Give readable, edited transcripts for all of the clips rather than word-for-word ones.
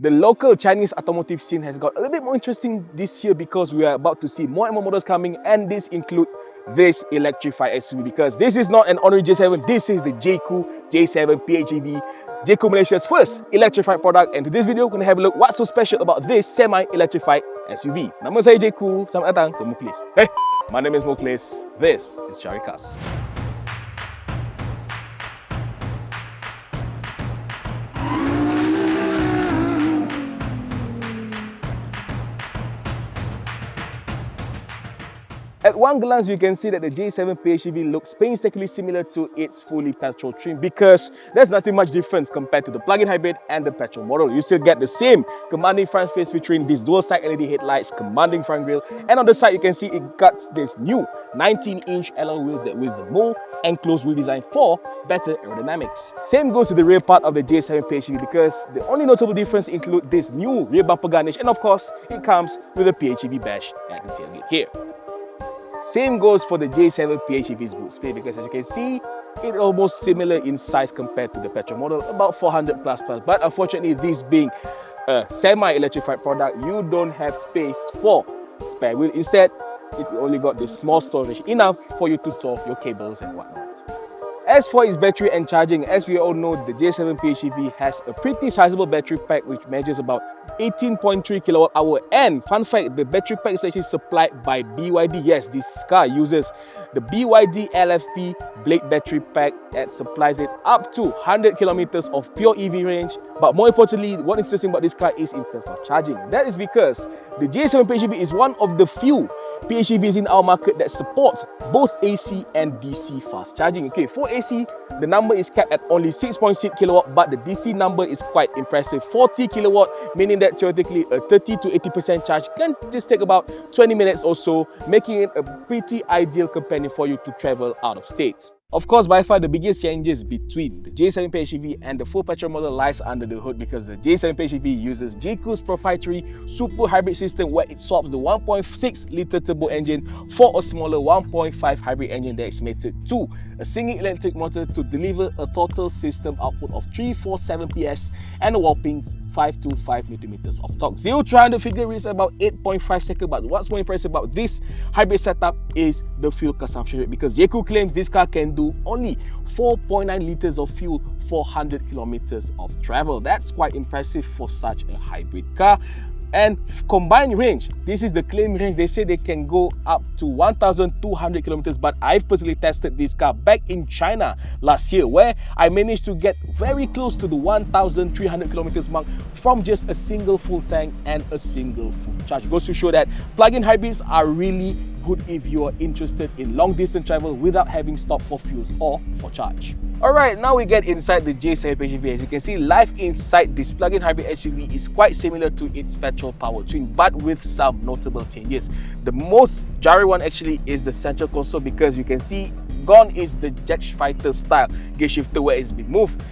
The local Chinese automotive scene has got a little bit more interesting this year because we are about to see more and more models coming, and this include this electrified SUV, because this is not an ordinary J7, this is the Jaecoo J7 PHEV, Jaecoo Malaysia's first electrified product. And to this video, we're going to have a look what's so special about this semi-electrified SUV. Nama saya Jaecoo, selamat datang ke Muklis. Hey, my name is Muklis, this is Caricarz. At one glance, you can see that the J7 PHEV looks painstakingly similar to its fully petrol trim, because there's nothing much difference compared to the plug-in hybrid and the petrol model. You still get the same commanding front face featuring these dual side LED headlights, commanding front grille, and on the side you can see it got this new 19-inch alloy wheels that with the more enclosed wheel design for better aerodynamics. Same goes to the rear part of the J7 PHEV, because the only notable difference include this new rear bumper garnish, and of course it comes with a PHEV badge at the tailgate here. Same goes for the J7 PHEV's boot space, because as you can see, it's almost similar in size compared to the petrol model, about 400 plus. But unfortunately, this being a semi-electrified product, you don't have space for spare wheel. Instead, it only got this small storage, enough for you to store your cables and whatnot. As for its battery and charging, as we all know, the J7 PHEV has a pretty sizable battery pack which measures about 18.3 kilowatt hour. And fun fact, the battery pack is actually supplied by BYD. Yes, this car uses the BYD LFP Blade battery pack that supplies it up to 100 kilometers of pure EV range. But more importantly, what's interesting about this car is in terms of charging. That is because the J7 PHEV is one of the few PHEVs in our market that supports both AC and DC fast charging. Okay, for AC, the number is capped at only 6.6 kilowatt, but the DC number is quite impressive, 40 kilowatt, meaning that theoretically a 30 to 80% charge can just take about 20 minutes or so, making it a pretty ideal companion for you to travel out of state. Of course, by far the biggest changes between the J7 PHEV and the full petrol model lies under the hood, because the J7 PHEV uses Jaecoo's proprietary super hybrid system, where it swaps the 1.6 litre turbo engine for a smaller 1.5 hybrid engine that is mated to a single electric motor to deliver a total system output of 347 PS and a whopping 525 Nm of torque. 0 to 100 figure is about 8.5 seconds, but what's more impressive about this hybrid setup is the fuel consumption rate, because Jaecoo claims this car can do only 4.9 liters of fuel for 100 kilometers of travel. That's quite impressive for such a hybrid car. And combined range, this is the claim range. They say they can go up to 1,200 kilometers, but I've personally tested this car back in China last year, where I managed to get very close to the 1,300 kilometers mark from just a single full tank and a single full charge. It goes to show that plug-in hybrids are really good if you are interested in long distance travel without having stopped for fuels or for charge. Alright, now we get inside the J7 PHEV. As you can see, life inside this plug-in hybrid SUV is quite similar to its petrol powertrain, but with some notable changes. The most jarring one actually is the central console, because you can see gone is the jet fighter style gear shifter where it's been moved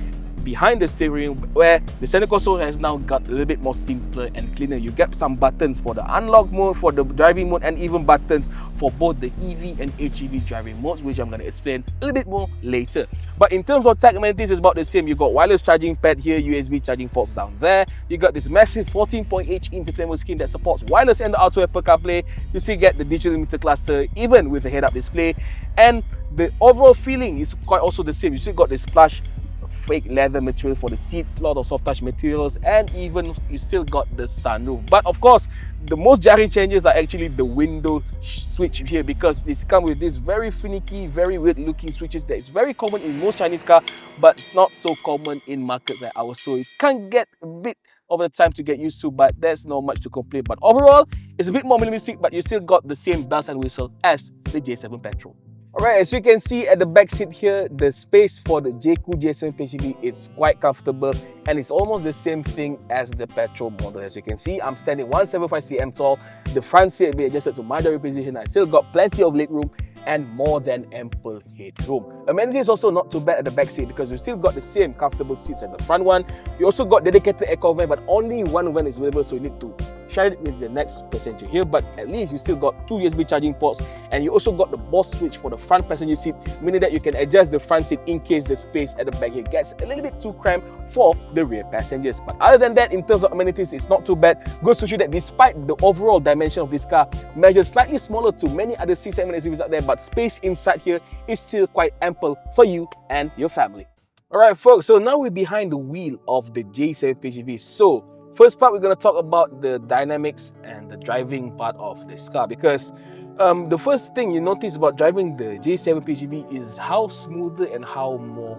behind the steering, where the center console has now got a little bit more simpler and cleaner. You get some buttons for the unlock mode, for the driving mode, and even buttons for both the EV and HEV driving modes, which I'm going to explain a little bit more later. But in terms of tech amenities, it's about the same. You got wireless charging pad here, USB charging ports down there. You got this massive 14.8-inch infotainment screen that supports wireless and auto Apple CarPlay. You still get the digital meter cluster, even with the head-up display, and the overall feeling is quite also the same. You still got this plush fake leather material for the seats, a lot of soft touch materials, and even you still got the sunroof. But of course, the most jarring changes are actually the window switch here, because they come with this very finicky, very weird looking switches that is very common in most Chinese cars, but it's not so common in markets like ours, so it can get a bit of the time to get used to, but there's not much to complain. But overall, it's a bit more minimalistic, but you still got the same bells and whistle as the J7 petrol. Alright, as you can see at the back seat here, the space for the Jaecoo J7 PHEV is quite comfortable, and it's almost the same thing as the petrol model. As you can see, I'm standing 175 cm tall. The front seat will be adjusted to my direct position. I still got plenty of legroom and more than ample headroom. Amenities is also not too bad at the back seat, because you still got the same comfortable seats as the front one. You also got dedicated aircon vent, but only one vent is available, so you need to share it with the next passenger here, but at least you still got 2 USB charging ports, and you also got the Boss switch for the front passenger seat, meaning that you can adjust the front seat in case the space at the back here gets a little bit too cramped for the rear passengers. But other than that, in terms of amenities, it's not too bad. Goes to show that despite the overall dimension of this car measures slightly smaller to many other C-segment SUVs out there, but space inside here is still quite ample for you and your family. Alright folks, so now we're behind the wheel of the J7 PHEV. So first part, we're going to talk about the dynamics and the driving part of this car, because the first thing you notice about driving the J7 PHEV is how smoother and how more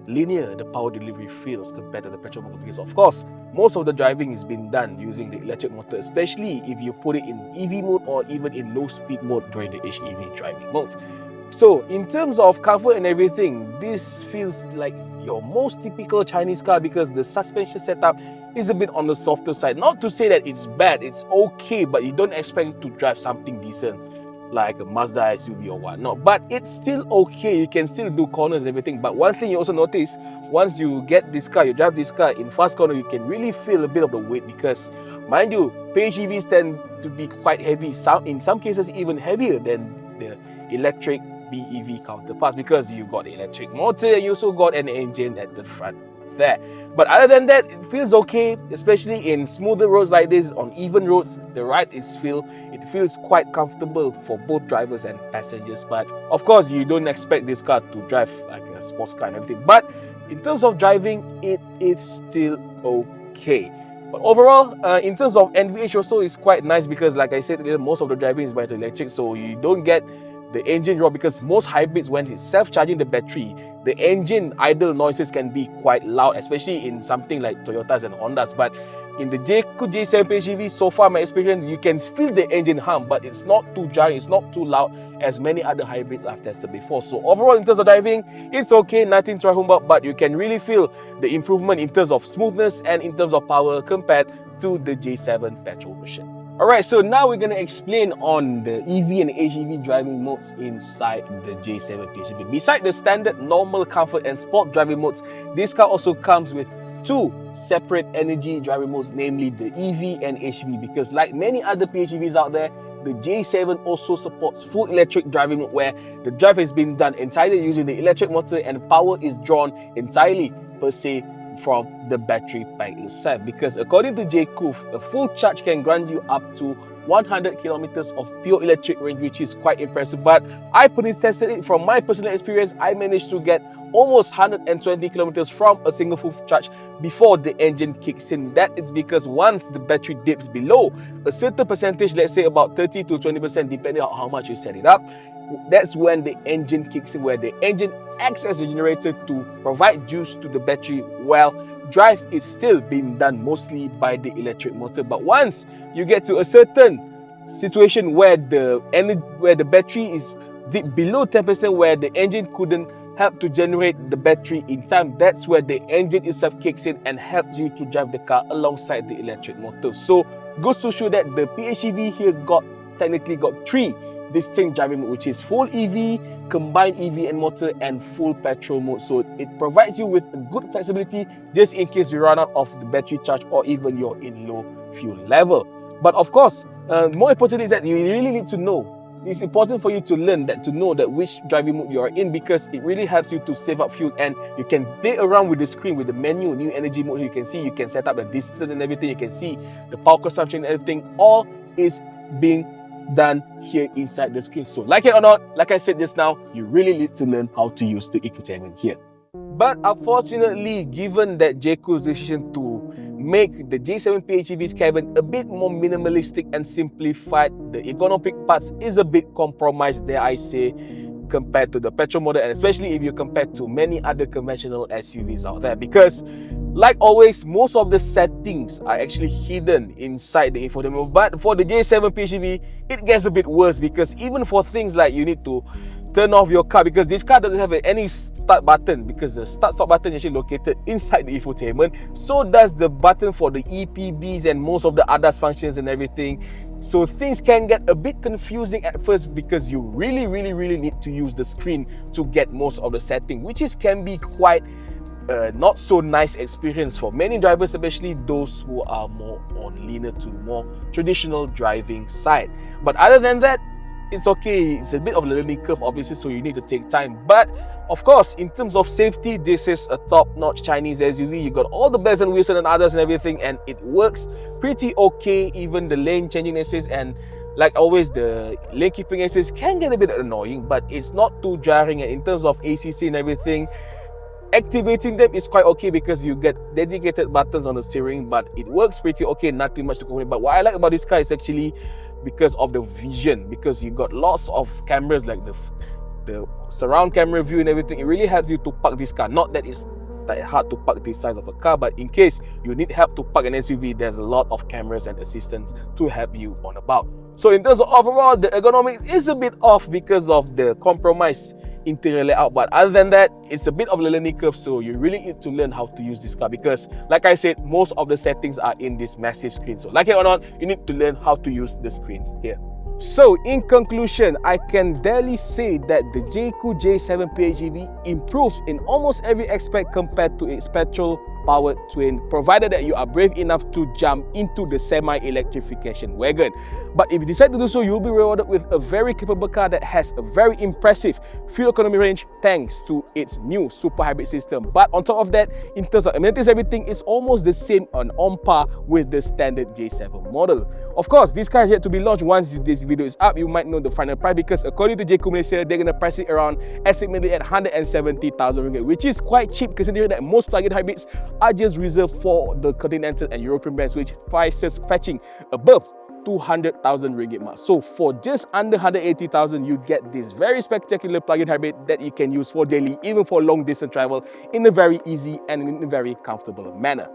linear the power delivery feels compared to the petrol motor. Because of course, most of the driving is being done using the electric motor, especially if you put it in EV mode or even in low speed mode during the HEV driving mode. So in terms of comfort and everything, this feels like your most typical Chinese car, because the suspension setup is a bit on the softer side. Not to say that it's bad, it's okay, but you don't expect it to drive something decent like a Mazda SUV or whatnot. But it's still okay, you can still do corners and everything. But one thing you also notice, once you get this car, you drive this car in fast corner, you can really feel a bit of the weight, because mind you, PHEVs tend to be quite heavy, in some cases even heavier than the electric BEV counterparts, because you got the electric motor and you also got an engine at the front there. But other than that, it feels okay, especially in smoother roads like this. On even roads, the ride it feels quite comfortable for both drivers and passengers. But of course, you don't expect this car to drive like a sports car and everything, but in terms of driving, it is still okay. But overall, in terms of NVH also, is quite nice, because like I said, most of the driving is by the electric, so you don't get the engine roar, because most hybrids, when it's self-charging the battery, the engine idle noises can be quite loud, especially in something like Toyotas and Hondas. But in the Jaecoo J7 PHEV, so far my experience, you can feel the engine hum, but it's not too jarring, it's not too loud as many other hybrids I've tested before. So overall, in terms of driving, it's okay, nothing to write home about, but you can really feel the improvement in terms of smoothness and in terms of power compared to the J7 petrol version. Alright, so now we're going to explain on the EV and HEV driving modes inside the J7 PHEV. Beside the standard normal comfort and sport driving modes, this car also comes with 2 separate energy driving modes, namely the EV and HEV, because like many other PHEVs out there, the J7 also supports full electric driving mode, where the drive is being done entirely using the electric motor and power is drawn entirely per se from the battery pack itself. Because according to Jaecoo, a full charge can grant you up to 100 kilometers of pure electric range, which is quite impressive. But I personally tested it. From my personal experience, I managed to get almost 120 kilometers from a single full charge before the engine kicks in. That is because once the battery dips below a certain percentage, let's say about 30 to 20%, depending on how much you set it up, that's when the engine kicks in, where the engine acts as a generator to provide juice to the battery, while drive is still being done mostly by the electric motor. But once you get to a certain situation where the battery is deep below 10%, where the engine couldn't help to generate the battery in time, that's where the engine itself kicks in and helps you to drive the car alongside the electric motor. So goes to show that the PHEV here technically got 3 distinct driving mode, which is full EV, combined EV and motor, and full petrol mode. So it provides you with a good flexibility just in case you run out of the battery charge or even you're in low fuel level. But of course, more importantly is that you really need to know. It's important for you to learn that, to know that which driving mode you are in, because it really helps you to save up fuel, and you can play around with the screen with the menu, new energy mode. You can see, you can set up the distance and everything. You can see the power consumption and everything. All is being done here inside the screen. So like it or not, like I said just now, you really need to learn how to use the infotainment here. But unfortunately, given that Jaecoo's decision to make the J7 PHEV's cabin a bit more minimalistic and simplified, the ergonomic parts is a bit compromised, dare I say, compared to the petrol model, and especially if you compare to many other conventional SUVs out there. Because like always, most of the settings are actually hidden inside the infotainment. But for the J7 PHEV, it gets a bit worse, because even for things like you need to turn off your car, because this car doesn't have any start button, because the start-stop button is actually located inside the infotainment. So does the button for the EPBs and most of the ADAS functions and everything. So things can get a bit confusing at first, because you really need to use the screen to get most of the setting, which can be quite a not so nice experience for many drivers, especially those who are more on leaner to more traditional driving side. But other than that, it's okay. It's a bit of a learning curve, obviously, so you need to take time. But of course, in terms of safety, this is a top-notch Chinese SUV. You got all the bells and whistles and others and everything, and it works pretty okay. Even the lane changing assist and, like always, the lane keeping assist can get a bit annoying, but it's not too jarring. And in terms of ACC and everything, activating them is quite okay because you get dedicated buttons on the steering, but it works pretty okay, nothing much to complain. But what I like about this car is actually because of the vision, because you got lots of cameras like the surround camera view and everything. It really helps you to park this car. Not that it's that hard to park this size of a car, but in case you need help to park an SUV, there's a lot of cameras and assistance to help you on about. So in terms of overall, the ergonomics is a bit off because of the compromised interior layout, but other than that, it's a bit of a learning curve, so you really need to learn how to use this car because, like I said, most of the settings are in this massive screen. So like it or not, you need to learn how to use the screens here. So in conclusion, I can barely say that the Jaecoo J7 PHEV improves in almost every aspect compared to its petrol-powered twin, provided that you are brave enough to jump into the semi-electrification wagon. But if you decide to do so, you'll be rewarded with a very capable car that has a very impressive fuel economy range thanks to its new super hybrid system. But on top of that, in terms of amenities, everything is almost the same and on par with the standard J7 model. Of course, this car is yet to be launched. Once this video is up, you might know the final price because according to Jaecoo Malaysia, they're going to price it around estimated at 170,000 ringgit, which is quite cheap considering that most plug-in hybrids are just reserved for the continental and European brands, which prices fetching above 200,000 ringgit mark. So for just under 180,000, you get this very spectacular plug-in hybrid that you can use for daily, even for long distance travel in a very easy and in a very comfortable manner.